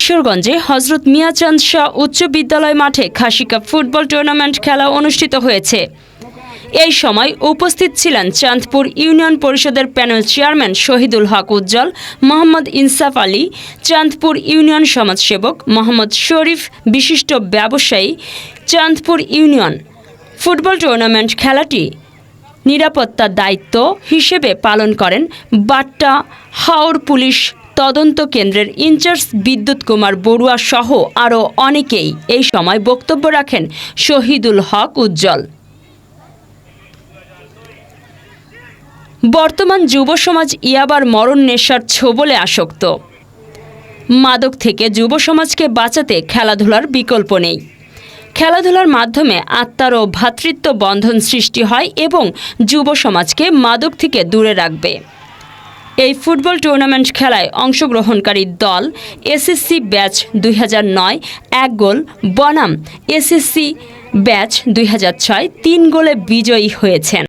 কিশোরগঞ্জে হজরত মিয়াচাঁদ শাহ উচ্চ বিদ্যালয় মাঠে খাসি কাপ ফুটবল টুর্নামেন্ট খেলা অনুষ্ঠিত হয়েছে। এই সময় উপস্থিত ছিলেন চাঁদপুর ইউনিয়ন পরিষদের প্যানেল চেয়ারম্যান শহীদুল হক উজ্জ্বল, মোহাম্মদ ইনসাফ আলী, চাঁদপুর ইউনিয়ন সমাজসেবক মোহাম্মদ শরীফ, বিশিষ্ট ব্যবসায়ী। চাঁদপুর ইউনিয়ন ফুটবল টুর্নামেন্ট খেলাটি নিরাপত্তার দায়িত্ব হিসেবে পালন করেন বাট্টা হাওর পুলিশ তদন্ত কেন্দ্রের ইনচার্জ বিদ্যুৎ কুমার বড়ুয়া সহ আরও অনেকেই। এই সময় বক্তব্য রাখেন শহীদুল হক উজ্জ্বল। বর্তমান যুব সমাজ ইয়াবার মরণ নেশার ছোবলে আসক্ত। মাদক থেকে যুব সমাজকে বাঁচাতে খেলাধুলার বিকল্প নেই। খেলাধুলার মাধ্যমে আত্মার ও ভ্রাতৃত্ব বন্ধন সৃষ্টি হয় এবং যুব সমাজকে মাদক থেকে দূরে রাখবে। এই ফুটবল টুর্নামেন্ট খেলায় অংশগ্রহণকারী দল এসএসসি ব্যাচ 2009 1 গোল বনাম এসএসসি ব্যাচ 2006 3 গোলে বিজয়ী হয়েছেন।